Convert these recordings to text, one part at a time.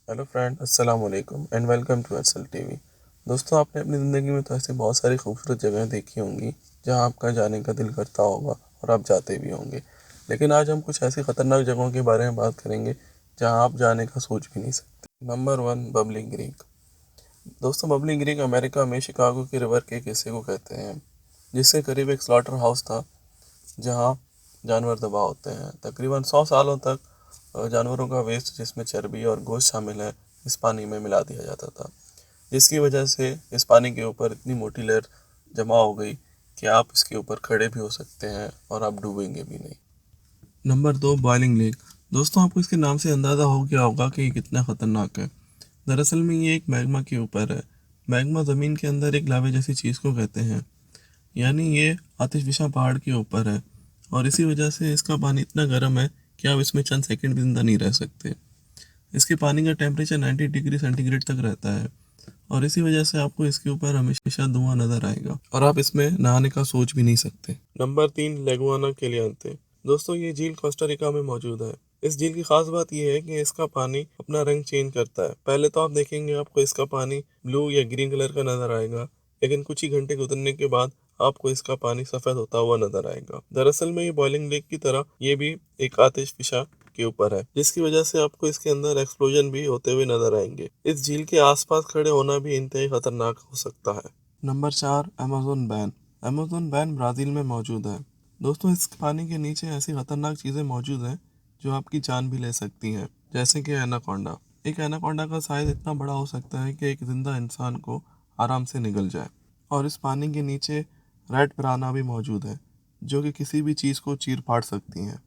Hello friend, अस्सलाम वालेकुम and welcome to SL TV. दोस्तों, आपने अपनी ज़िंदगी में तो ऐसी बहुत सारी खूबसूरत जगहें देखी होंगी जहां आपका जाने का दिल करता होगा और आप जाते भी होंगे। लेकिन आज हम कुछ ऐसी ख़तरनाक जगहों के बारे में बात करेंगे जहां आप जाने का सोच भी नहीं सकते। Number 1, bubbling Greek. दोस्तों, बबलिंग ग्रीक अमेरिका में शिकागो के रिवर के एक हिस्से को कहते हैं, जिसके करीब एक स्लॉटर हाउस था जहां जानवर दबा होते हैं। तकरीबन 100 सालों तक जानवरों का वेस्ट, जिसमें चर्बी और गोश्त शामिल है, इस पानी में मिला दिया जाता था, जिसकी वजह से इस पानी के ऊपर इतनी मोटी लेयर जमा हो गई कि आप इसके ऊपर खड़े भी हो सकते हैं और आप डूबेंगे भी नहीं। Number 2, boiling lake. दोस्तों, आपको इसके नाम से अंदाज़ा हो गया होगा कि ये कितना ख़तरनाक है। दरअसल में ये एक मैग्मा के ऊपर है। मैग्मा ज़मीन के अंदर एक लावे जैसी चीज़ को कहते हैं, यानी ये आतिशफिशा पहाड़ के ऊपर है, और इसी वजह से इसका पानी इतना गर्म है कि आप इसमें चंद सेकंड भी जिंदा नहीं रह सकते। इसके पानी का टेम्परेचर 90 डिग्री सेंटीग्रेड तक रहता है, और इसी वजह से आपको इसके ऊपर हमेशा धुआं नजर आएगा और आप इसमें नहाने का सोच भी नहीं सकते। नंबर 3, लेगुआना केलियांते। दोस्तों, ये झील कोस्टा रिका में मौजूद है। इस झील की खास बात यह है कि इसका पानी अपना रंग चेंज करता है। पहले तो आप देखेंगे आपको इसका पानी ब्लू या ग्रीन कलर का नजर आएगा, लेकिन कुछ ही घंटे गुजरने के बाद आपको इसका पानी सफेद होता हुआ नजर आएगा। दरअसल में ये बॉइलिंग लेक की तरह ये भी एक आतिशफिशा के ऊपर है, जिसकी वजह से आपको इसके अंदर एक्सप्लोजन भी होते हुए नजर आएंगे। इस झील के आसपास खड़े होना भी इंतहाई खतरनाक हो सकता है। Number 4, Amazon ban. Amazon ban Brazil में मौजूद है। दोस्तों, इस पानी के नीचे ऐसी खतरनाक चीज़ें मौजूद हैं जो आपकी जान भी ले सकती हैं, जैसे कि एनाकोंडा। एक एनाकोंडा का साइज इतना बड़ा हो सकता है कि एक जिंदा इंसान को आराम से निगल जाए। और इस पानी के नीचे रेड पिराना भी मौजूद है, जो कि किसी भी चीज़ को चीर फाड़ सकती हैं।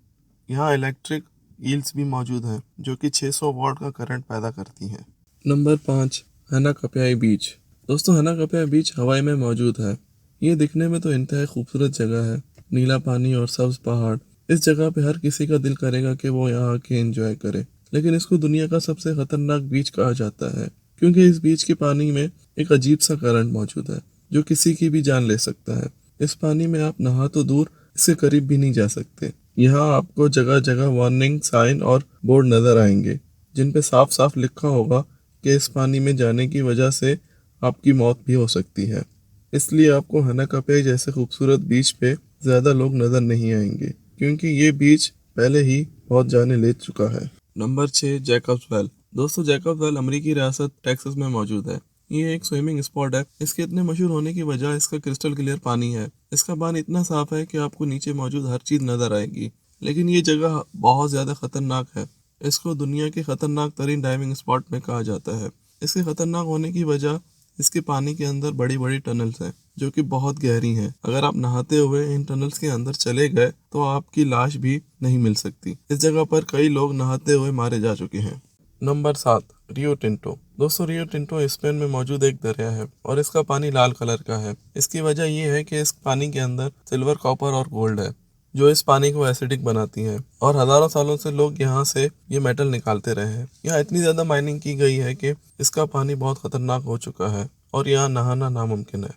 यहाँ इलेक्ट्रिक ईल्स भी मौजूद हैं, जो कि 600 वॉट का करंट पैदा करती हैं। नंबर 5, हैना कपियाई बीच। दोस्तों, हैना कपियाई बीच हवाई में मौजूद है। ये दिखने में तो इंतहाई खूबसूरत जगह है, नीला पानी और सब्ज पहाड़। इस जगह पे हर किसी का दिल करेगा कि वो यहाँ आके एंजॉय करे। लेकिन इसको दुनिया का सबसे खतरनाक बीच कहा जाता है, क्योंकि इस बीच के पानी में एक अजीब सा करंट मौजूद है जो किसी की भी जान ले सकता है। इस पानी में आप नहा तो दूर, इसके करीब भी नहीं जा सकते। यहाँ आपको जगह जगह वार्निंग साइन और बोर्ड नजर आएंगे, जिन पे साफ साफ लिखा होगा कि इस पानी में जाने की वजह से आपकी मौत भी हो सकती है। इसलिए आपको हना कपे जैसे खूबसूरत बीच पे ज़्यादा लोग नज़र नहीं आएंगे, क्योंकि ये बीच पहले ही बहुत जाने ले चुका है। Number 6, Jacobs well. दोस्तों, जैकब्स वेल अमेरिकी रियासत टेक्सास में मौजूद है। ये एक स्विमिंग स्पॉट है। इसके इतने मशहूर होने की वजह इसका क्रिस्टल क्लियर पानी है। इसका पानी इतना साफ है कि आपको नीचे मौजूद हर चीज़ नज़र आएगी। लेकिन ये जगह बहुत ज़्यादा खतरनाक है। इसको दुनिया के खतरनाक तरीन डाइविंग स्पॉट में कहा जाता है। इसके खतरनाक होने की वजह इसके पानी के अंदर बड़ी बड़ी टनल्स हैं, जो कि बहुत गहरी हैं। अगर आप नहाते हुए इन टनल्स के अंदर चले गए तो आपकी लाश भी नहीं मिल सकती। इस जगह पर कई लोग नहाते हुए मारे जा चुके हैं। Number 7, Rio Tinto. दोस्तों, रियो टिंटो स्पेन में मौजूद एक दरिया है और इसका पानी लाल कलर का है। इसकी वजह यह है कि इस पानी के अंदर सिल्वर, कॉपर और गोल्ड है, जो इस पानी को एसिडिक बनाती हैं, और हजारों सालों से लोग यहाँ से ये मेटल निकालते रहे हैं। यहाँ इतनी ज़्यादा माइनिंग की गई है कि इसका पानी बहुत खतरनाक हो चुका है और यहाँ नहाना नामुमकिन है।